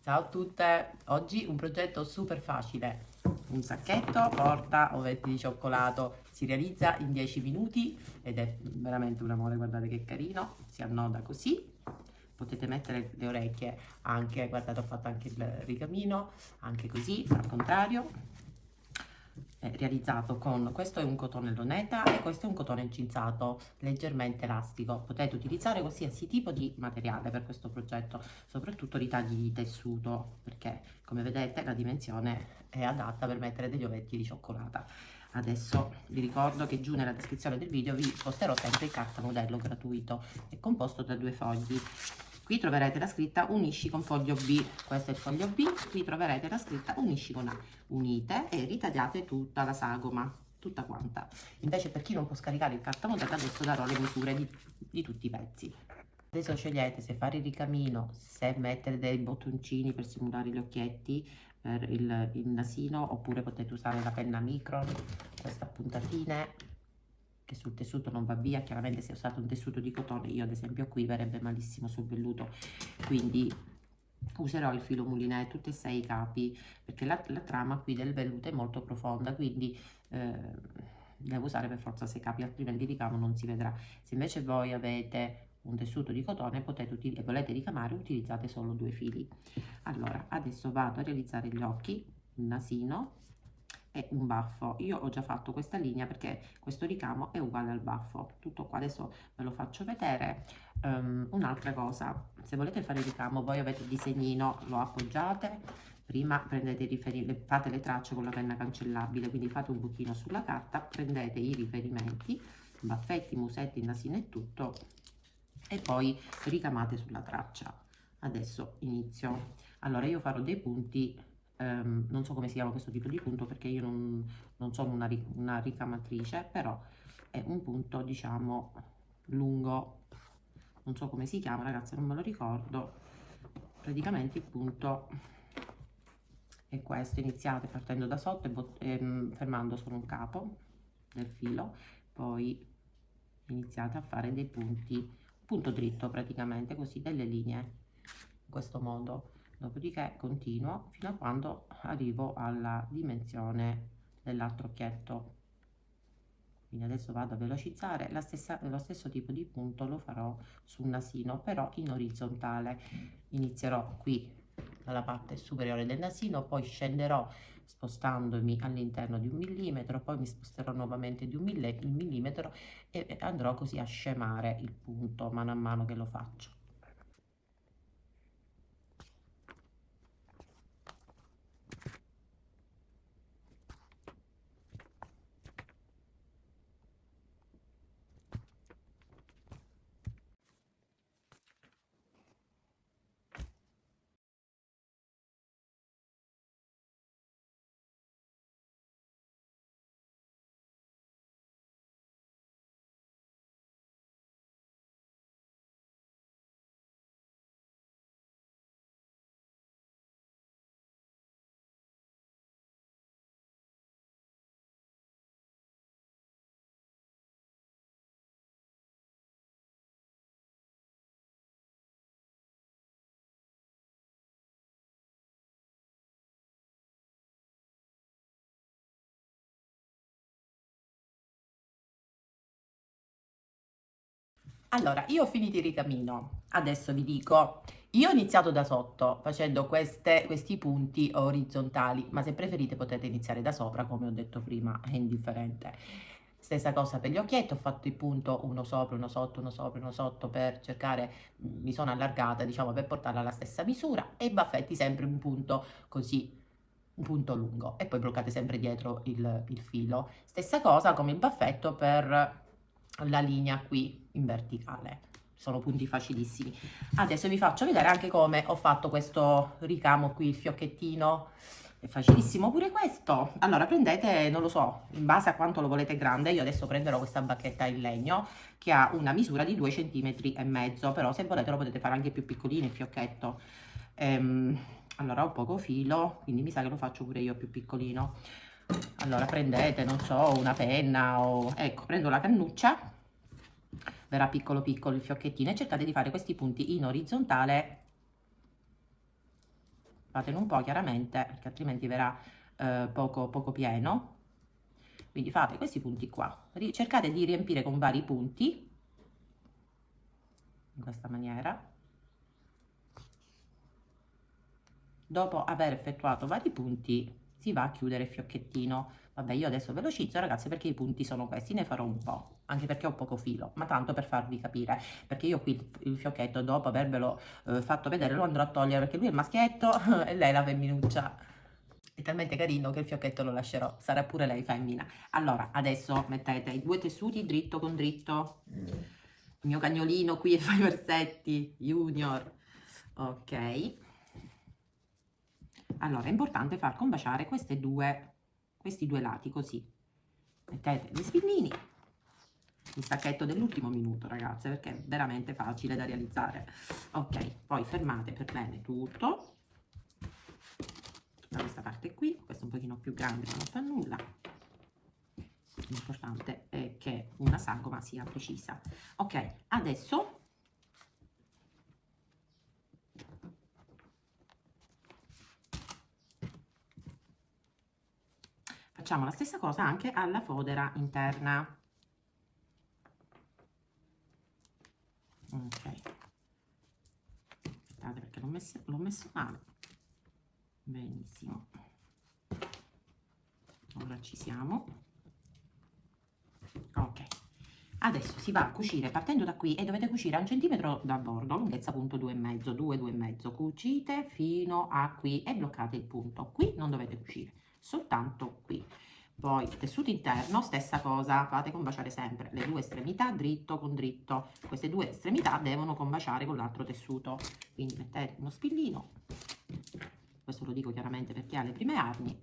Ciao a tutte, oggi un progetto super facile, un sacchetto porta ovetti di cioccolato, si realizza in 10 minuti ed è veramente un amore, guardate che carino, si annoda così, potete mettere le orecchie anche, guardate ho fatto anche il ricamino, anche così al contrario, è realizzato con, questo è un cotone loneta e questo è un cotone incinzato leggermente elastico, potete utilizzare qualsiasi tipo di materiale per questo progetto, soprattutto ritagli di tessuto, perché come vedete la dimensione è adatta per mettere degli ovetti di cioccolata. Adesso vi ricordo che giù nella descrizione del video vi posterò sempre il cartamodello gratuito, è composto da 2 fogli. Qui troverete la scritta unisci con foglio B, questo è il foglio B, qui troverete la scritta unisci con A. Unite e ritagliate tutta la sagoma, tutta quanta. Invece per chi non può scaricare il cartamodello adesso darò le misure di tutti i pezzi. Adesso scegliete se fare il ricamino, se mettere dei bottoncini per simulare gli occhietti per il nasino, oppure potete usare la penna micron, questa a puntatine che sul tessuto non va via. Chiaramente se usate un tessuto di cotone, io ad esempio qui verrebbe malissimo sul velluto, quindi userò il filo mulinè tutti e 6 i capi, perché la trama qui del velluto è molto profonda, quindi devo usare per forza 6 capi, altrimenti il ricamo non si vedrà. Se invece voi avete un tessuto di cotone potete e volete ricamare, utilizzate solo 2 fili. Allora adesso vado a realizzare gli occhi, il nasino e un baffo. Io ho già fatto questa linea perché questo ricamo è uguale al baffo, tutto qua. Adesso ve lo faccio vedere. Un'altra cosa, se volete fare il ricamo, voi avete il disegnino, lo appoggiate, prima prendete fate le tracce con la penna cancellabile, quindi fate un buchino sulla carta, prendete i riferimenti, baffetti, musetti, nasino e tutto, e poi ricamate sulla traccia. Adesso inizio. Allora io farò dei punti, non so come si chiama questo tipo di punto perché io non sono una ricamatrice, però è un punto diciamo lungo, non so come si chiama ragazzi, non me lo ricordo. Praticamente il punto è questo, iniziate partendo da sotto e fermando solo un capo del filo, poi iniziate a fare dei punti, punto dritto praticamente, così delle linee in questo modo. Dopodiché continuo fino a quando arrivo alla dimensione dell'altro occhietto. Quindi adesso vado a velocizzare, lo stesso tipo di punto lo farò sul nasino, però in orizzontale. Inizierò qui dalla parte superiore del nasino, poi scenderò spostandomi all'interno di 1 mm, poi mi sposterò nuovamente di 1 mm e andrò così a scemare il punto mano a mano che lo faccio. Allora, io ho finito il ricamino, adesso vi dico, io ho iniziato da sotto facendo questi punti orizzontali, ma se preferite potete iniziare da sopra, come ho detto prima, è indifferente. Stessa cosa per gli occhietti, ho fatto il punto uno sopra, uno sotto, uno sopra, uno sotto per cercare, mi sono allargata, diciamo, per portarla alla stessa misura, e i baffetti sempre un punto così, un punto lungo, e poi bloccate sempre dietro il filo. Stessa cosa come il baffetto per la linea qui in verticale, sono punti facilissimi. Adesso vi faccio vedere anche come ho fatto questo ricamo qui, il fiocchettino, è facilissimo pure questo. Allora prendete, non lo so, in base a quanto lo volete grande, io adesso prenderò questa bacchetta in legno che ha una misura di 2,5 cm, però se volete lo potete fare anche più piccolino il fiocchetto. Allora ho poco filo, quindi mi sa che lo faccio pure io più piccolino. Allora prendete, non so, una penna o... ecco, prendo la cannuccia, verrà piccolo piccolo il fiocchettino, e cercate di fare questi punti in orizzontale fatene un po' chiaramente, perché altrimenti verrà poco pieno. Quindi fate questi punti qua, cercate di riempire con vari punti, in questa maniera. Dopo aver effettuato vari punti si va a chiudere il fiocchettino. Vabbè, io adesso velocizzo ragazzi perché i punti sono questi, ne farò un po', anche perché ho poco filo, ma tanto per farvi capire, perché io qui il fiocchetto dopo avervelo fatto vedere lo andrò a togliere perché lui è il maschietto e lei la femminuccia. È talmente carino che il fiocchetto lo lascerò, sarà pure lei femmina. Allora, adesso mettete i due tessuti dritto con dritto. Il mio cagnolino qui fa i versetti, Junior. Ok. Allora, è importante far combaciare questi due lati, così. Mettete gli spinnini. Il sacchetto dell'ultimo minuto, ragazze, perché è veramente facile da realizzare. Ok, poi fermate per bene tutto. Da questa parte qui, questo è un pochino più grande ma non fa nulla. L'importante è che una sagoma sia precisa. Ok, adesso facciamo la stessa cosa anche alla fodera interna. Ok, aspettate perché l'ho messo male. Benissimo, ora ci siamo. Ok, adesso si va a cucire partendo da qui e dovete cucire a 1 centimetro dal bordo, lunghezza appunto 2,5, 2,5. Cucite fino a qui e bloccate il punto. Qui non dovete cucire, soltanto qui. Poi tessuto interno, stessa cosa, fate combaciare sempre le due estremità dritto con dritto. Queste due estremità devono combaciare con l'altro tessuto. Quindi mettete uno spillino, questo lo dico chiaramente per chi ha le prime armi,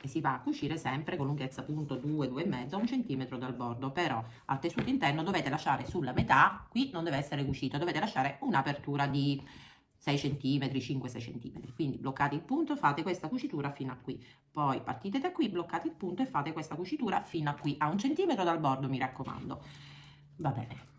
e si va a cucire sempre con lunghezza appunto 2, 2,5, 1 centimetro dal bordo. Però al tessuto interno dovete lasciare sulla metà, qui non deve essere cucito, dovete lasciare un'apertura di 6 cm, 5-6 cm. Quindi bloccate il punto, fate questa cucitura fino a qui. Poi partite da qui, bloccate il punto e fate questa cucitura fino a qui, a 1 centimetro dal bordo, mi raccomando. Va bene.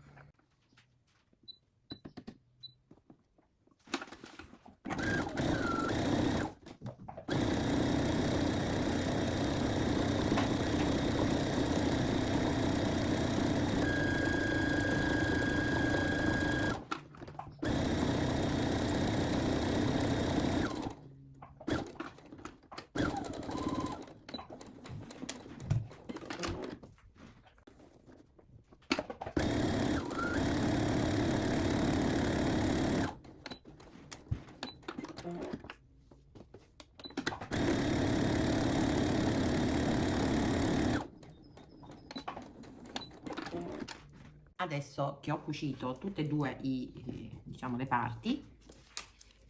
Adesso che ho cucito tutte e due diciamo, le parti,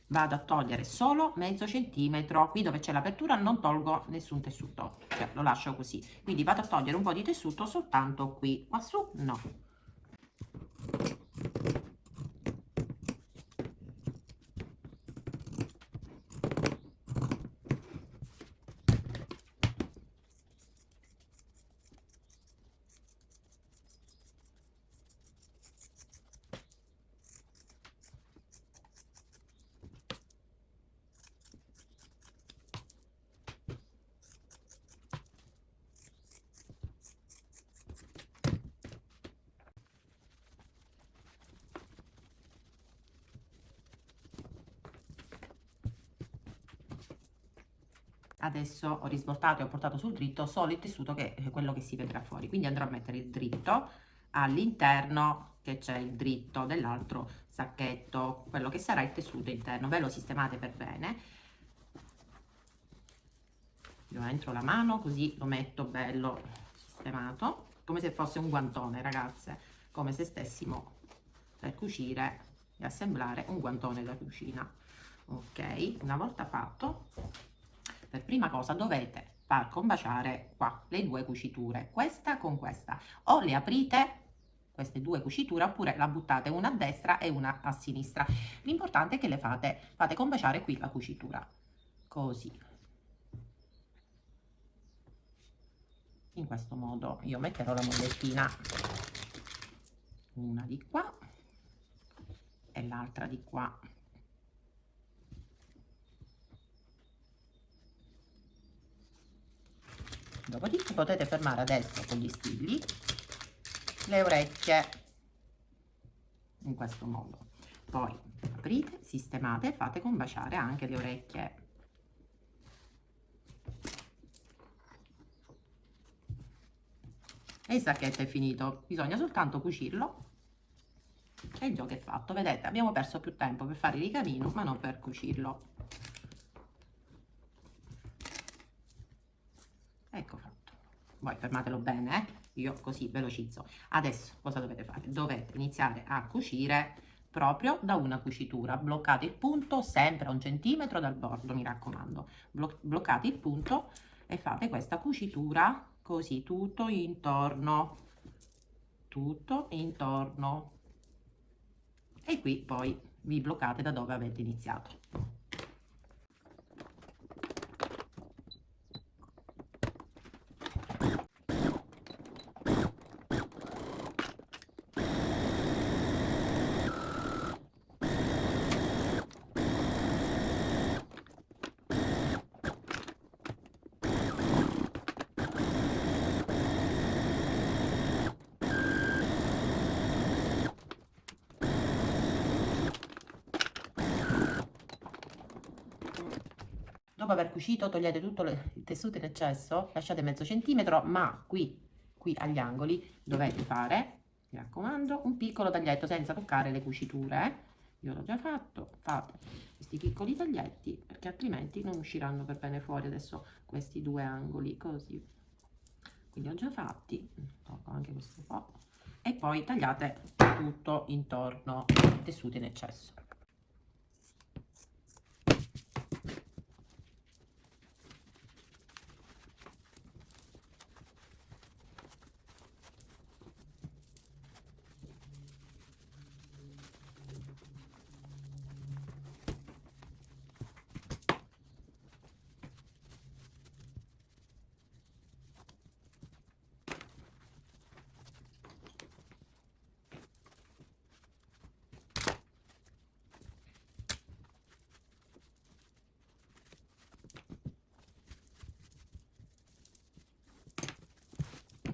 vado a togliere solo mezzo centimetro. Qui dove c'è l'apertura non tolgo nessun tessuto, cioè lo lascio così. Quindi vado a togliere un po' di tessuto soltanto qui, qua su no. Adesso ho risvoltato e ho portato sul dritto solo il tessuto, che è quello che si vedrà fuori. Quindi andrò a mettere il dritto all'interno, che c'è il dritto dell'altro sacchetto, quello che sarà il tessuto interno. Ve lo sistemate per bene. Io entro la mano così lo metto bello sistemato, come se fosse un guantone, ragazze, come se stessimo per cucire e assemblare un guantone da cucina. Ok, una volta fatto, per prima cosa dovete far combaciare qua le due cuciture, questa con questa, o le aprite queste due cuciture oppure la buttate una a destra e una a sinistra. L'importante è che le fate combaciare qui la cucitura, così. In questo modo io metterò la modellettina, una di qua e l'altra di qua. Dopodiché potete fermare adesso con gli stigli le orecchie in questo modo. Poi aprite, sistemate e fate combaciare anche le orecchie. E il sacchetto è finito, bisogna soltanto cucirlo e il gioco è fatto. Vedete, abbiamo perso più tempo per fare il ricamino ma non per cucirlo. Ecco fatto. Voi fermatelo bene, io così velocizzo. Adesso cosa dovete fare? Dovete iniziare a cucire proprio da una cucitura. Bloccate il punto sempre a 1 centimetro dal bordo, mi raccomando. Bloccate il punto e fate questa cucitura così tutto intorno, e qui poi vi bloccate da dove avete iniziato. Dopo aver cucito togliete tutto il tessuto in eccesso, lasciate mezzo centimetro, ma qui agli angoli dovete fare, mi raccomando, un piccolo taglietto senza toccare le cuciture. Io l'ho già fatto, fate questi piccoli taglietti perché altrimenti non usciranno per bene fuori adesso questi due angoli così. Quindi ho già fatti, tolgo anche questo po', e poi tagliate tutto intorno il tessuto in eccesso.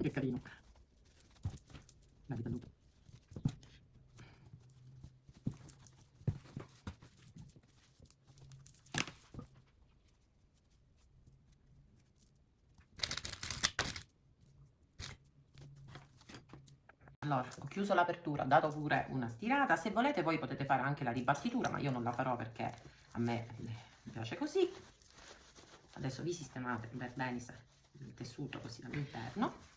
Che carino, la vita dopo. Allora, ho chiuso l'apertura, ho dato pure una stirata. Se volete voi potete fare anche la ribattitura, ma io non la farò perché a me piace così. Adesso vi sistemate bene il tessuto così all'interno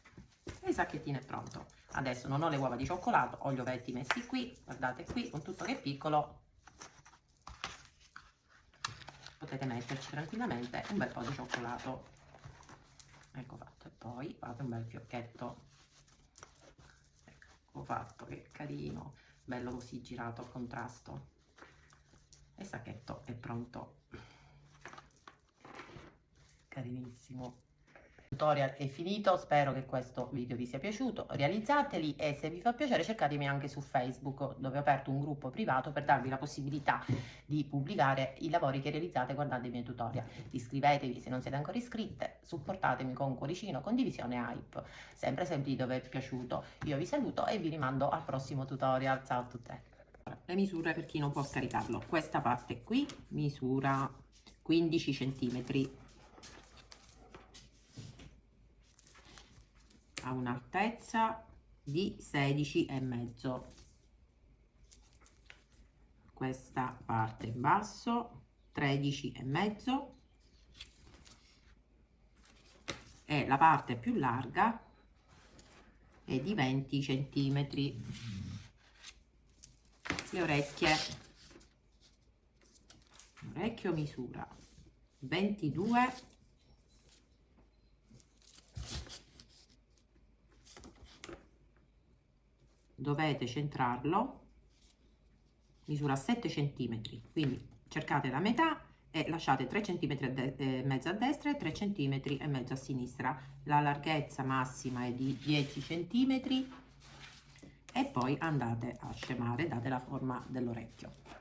e il sacchettino è pronto. Adesso non ho le uova di cioccolato, ho gli ovetti messi qui, guardate qui, con tutto che è piccolo potete metterci tranquillamente un bel po' di cioccolato. Ecco fatto, e poi fate un bel fiocchetto. Ecco fatto, che carino, bello così girato a contrasto. E il sacchetto è pronto, carinissimo. Il tutorial è finito, spero che questo video vi sia piaciuto, realizzateli e se vi fa piacere cercatemi anche su Facebook dove ho aperto un gruppo privato per darvi la possibilità di pubblicare i lavori che realizzate guardando i miei tutorial. Iscrivetevi se non siete ancora iscritte, supportatemi con un cuoricino, condivisione hype, sempre se il video vi è piaciuto. Io vi saluto e vi rimando al prossimo tutorial, ciao a tutte. Le misure per chi non può scaricarlo: questa parte qui misura 15 centimetri, ha un'altezza di 16,5. Questa parte in basso 13,5 e la parte più larga è di 20 centimetri. Le orecchie, l'orecchio misura 22, dovete centrarlo, misura 7 centimetri, quindi cercate la metà e lasciate 3 centimetri e mezzo a destra e 3 centimetri e mezzo a sinistra. La larghezza massima è di 10 centimetri e poi andate a scemare, date la forma dell'orecchio.